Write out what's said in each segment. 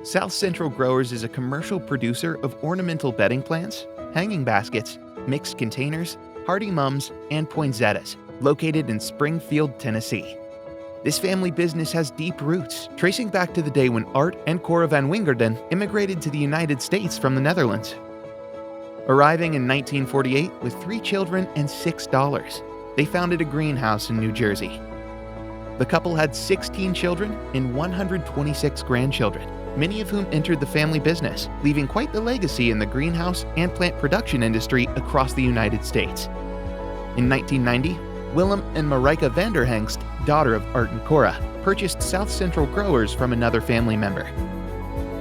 South Central Growers is a commercial producer of ornamental bedding plants, hanging baskets, mixed containers, hardy mums, and poinsettias, located in Springfield, Tennessee. This family business has deep roots, tracing back to the day when Art and Cora van Wingerden immigrated to the United States from the Netherlands. Arriving in 1948 with 3 children and $6, they founded a greenhouse in New Jersey. The couple had 16 children and 126 grandchildren, many of whom entered the family business, leaving quite the legacy in the greenhouse and plant production industry across the United States. In 1990, Willem and Marijke Vanderhengst, daughter of Art and Cora, purchased South Central Growers from another family member.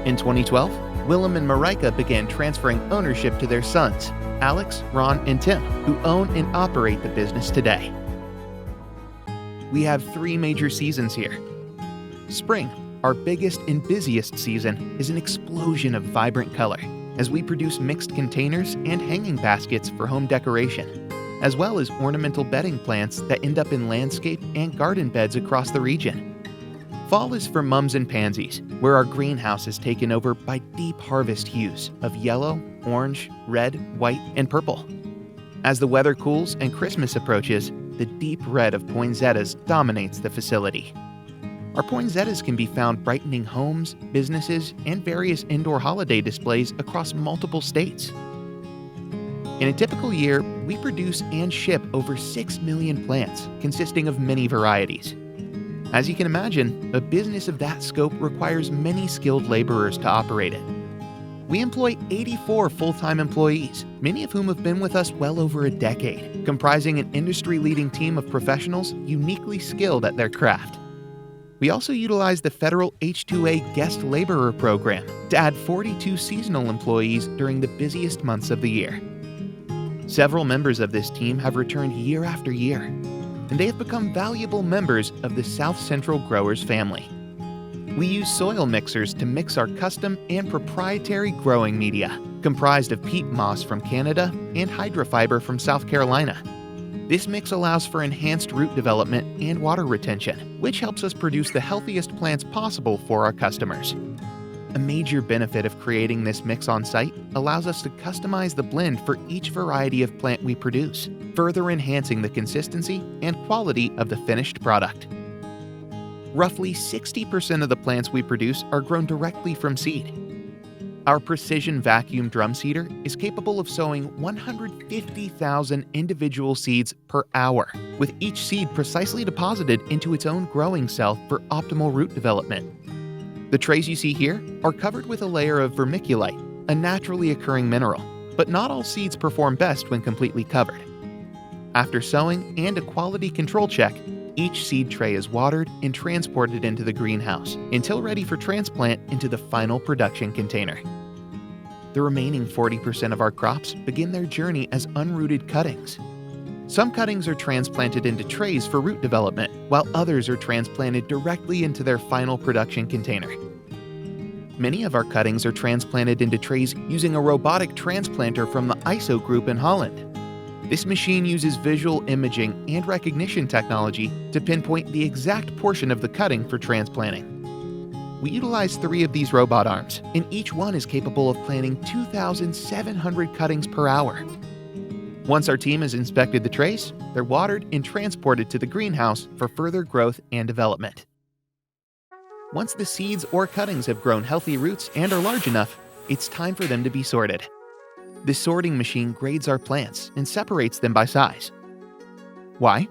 In 2012, Willem and Marijke began transferring ownership to their sons, Alex, Ron, and Tim, who own and operate the business today. We have 3 major seasons here. Spring, our biggest and busiest season, is an explosion of vibrant color as we produce mixed containers and hanging baskets for home decoration, as well as ornamental bedding plants that end up in landscape and garden beds across the region. Fall is for mums and pansies, where our greenhouse is taken over by deep harvest hues of yellow, orange, red, white, and purple. As the weather cools and Christmas approaches, the deep red of poinsettias dominates the facility. Our poinsettias can be found brightening homes, businesses, and various indoor holiday displays across multiple states. In a typical year, we produce and ship over 6 million plants, consisting of many varieties. As you can imagine, a business of that scope requires many skilled laborers to operate it. We employ 84 full-time employees, many of whom have been with us well over a decade, comprising an industry-leading team of professionals uniquely skilled at their craft. We also utilize the federal H-2A guest laborer program to add 42 seasonal employees during the busiest months of the year. Several members of this team have returned year after year, and they have become valuable members of the South Central Growers family. We use soil mixers to mix our custom and proprietary growing media, comprised of peat moss from Canada and hydrofiber from South Carolina. This mix allows for enhanced root development and water retention, which helps us produce the healthiest plants possible for our customers. A major benefit of creating this mix on site allows us to customize the blend for each variety of plant we produce, further enhancing the consistency and quality of the finished product. Roughly 60% of the plants we produce are grown directly from seed. Our precision vacuum drum seeder is capable of sowing 150,000 individual seeds per hour, with each seed precisely deposited into its own growing cell for optimal root development. The trays you see here are covered with a layer of vermiculite, a naturally occurring mineral, but not all seeds perform best when completely covered. After sowing and a quality control check, each seed tray is watered and transported into the greenhouse until ready for transplant into the final production container. The remaining 40% of our crops begin their journey as unrooted cuttings. Some cuttings are transplanted into trays for root development, while others are transplanted directly into their final production container. Many of our cuttings are transplanted into trays using a robotic transplanter from the ISO group in Holland. This machine uses visual imaging and recognition technology to pinpoint the exact portion of the cutting for transplanting. We utilize 3 of these robot arms, and each one is capable of planting 2,700 cuttings per hour. Once our team has inspected the trays, they're watered and transported to the greenhouse for further growth and development. Once the seeds or cuttings have grown healthy roots and are large enough, it's time for them to be sorted. This sorting machine grades our plants and separates them by size. Why?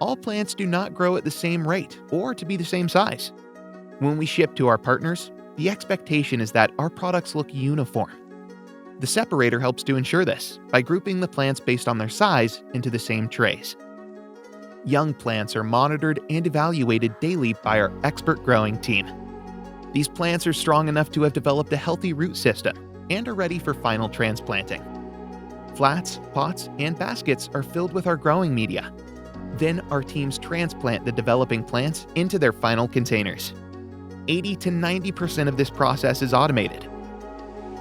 All plants do not grow at the same rate or to be the same size. When we ship to our partners, the expectation is that our products look uniform. The separator helps to ensure this by grouping the plants based on their size into the same trays. Young plants are monitored and evaluated daily by our expert growing team. These plants are strong enough to have developed a healthy root system and are ready for final transplanting. Flats, pots, and baskets are filled with our growing media. Then our teams transplant the developing plants into their final containers. 80 to 90% of this process is automated.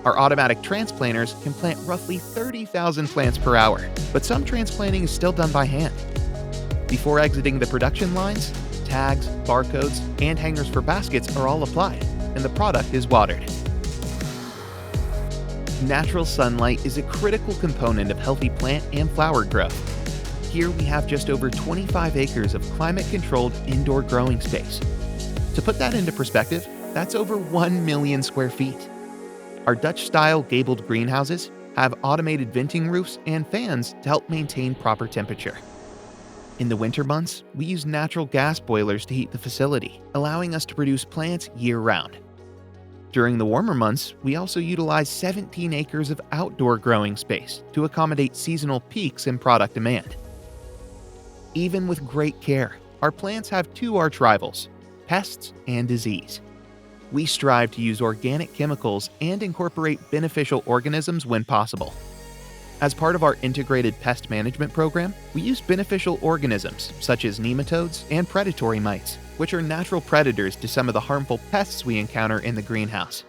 Our automatic transplanters can plant roughly 30,000 plants per hour, but some transplanting is still done by hand. Before exiting the production lines, tags, barcodes, and hangers for baskets are all applied, and the product is watered. Natural sunlight is a critical component of healthy plant and flower growth. Here we have just over 25 acres of climate-controlled indoor growing space. To put that into perspective, that's over 1 million square feet. Our Dutch-style gabled greenhouses have automated venting roofs and fans to help maintain proper temperature. In the winter months, we use natural gas boilers to heat the facility, allowing us to produce plants year-round. During the warmer months, we also utilize 17 acres of outdoor growing space to accommodate seasonal peaks in product demand. Even with great care, our plants have two arch rivals: pests and disease. We strive to use organic chemicals and incorporate beneficial organisms when possible. As part of our integrated pest management program, we use beneficial organisms such as nematodes and predatory mites, which are natural predators to some of the harmful pests we encounter in the greenhouse.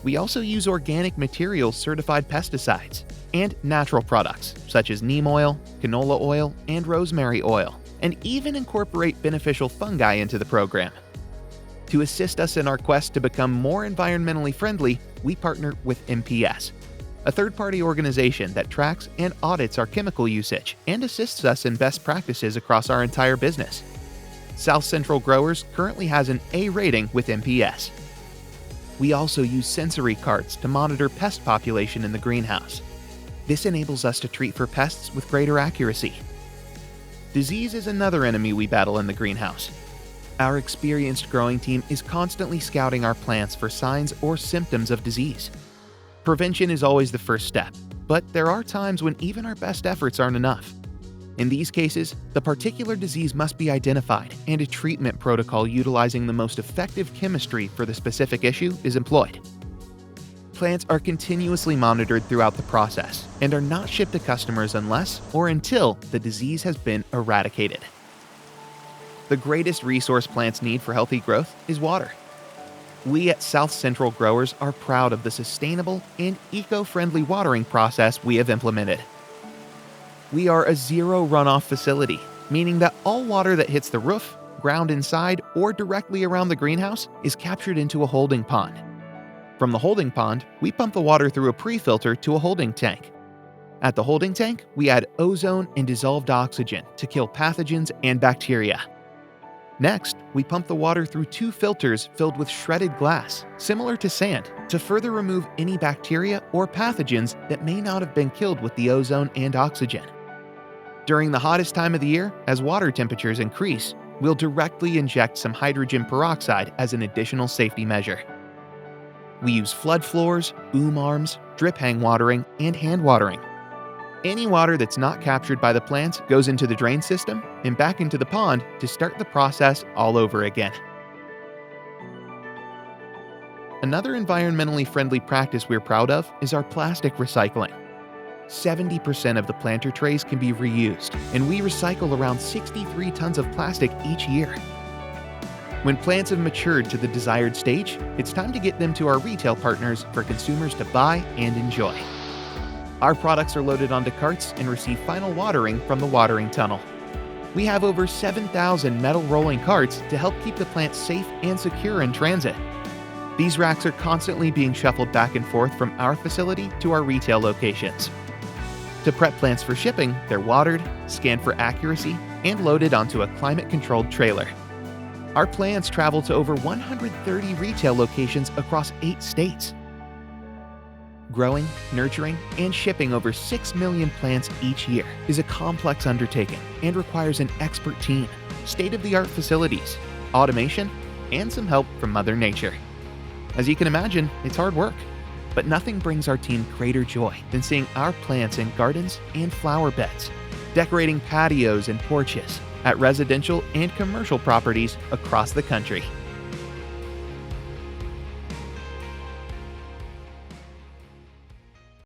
We also use organic materials certified pesticides and natural products such as neem oil, canola oil, and rosemary oil, and even incorporate beneficial fungi into the program. To assist us in our quest to become more environmentally friendly, we partner with MPS, a third-party organization that tracks and audits our chemical usage and assists us in best practices across our entire business. South Central Growers currently has an A rating with MPS. We also use sensory carts to monitor pest population in the greenhouse. This enables us to treat for pests with greater accuracy. Disease is another enemy we battle in the greenhouse. Our experienced growing team is constantly scouting our plants for signs or symptoms of disease. Prevention is always the first step, but there are times when even our best efforts aren't enough. In these cases, the particular disease must be identified and a treatment protocol utilizing the most effective chemistry for the specific issue is employed. Plants are continuously monitored throughout the process and are not shipped to customers unless or until the disease has been eradicated. The greatest resource plants need for healthy growth is water. We at South Central Growers are proud of the sustainable and eco-friendly watering process we have implemented. We are a zero runoff facility, meaning that all water that hits the roof, ground inside, or directly around the greenhouse is captured into a holding pond. From the holding pond, we pump the water through a pre-filter to a holding tank. At the holding tank, we add ozone and dissolved oxygen to kill pathogens and bacteria. Next, we pump the water through 2 filters filled with shredded glass, similar to sand, to further remove any bacteria or pathogens that may not have been killed with the ozone and oxygen. During the hottest time of the year, as water temperatures increase, we'll directly inject some hydrogen peroxide as an additional safety measure. We use flood floors, boom arms, drip hang watering, and hand watering. Any water that's not captured by the plants goes into the drain system and back into the pond to start the process all over again. Another environmentally friendly practice we're proud of is our plastic recycling. 70% of the planter trays can be reused, and we recycle around 63 tons of plastic each year. When plants have matured to the desired stage, it's time to get them to our retail partners for consumers to buy and enjoy. Our products are loaded onto carts and receive final watering from the watering tunnel. We have over 7,000 metal rolling carts to help keep the plants safe and secure in transit. These racks are constantly being shuffled back and forth from our facility to our retail locations. To prep plants for shipping, they're watered, scanned for accuracy, and loaded onto a climate-controlled trailer. Our plants travel to over 130 retail locations across 8 states. Growing, nurturing, and shipping over 6 million plants each year is a complex undertaking and requires an expert team, state-of-the-art facilities, automation, and some help from Mother Nature. As you can imagine, it's hard work, but nothing brings our team greater joy than seeing our plants in gardens and flower beds, decorating patios and porches at residential and commercial properties across the country.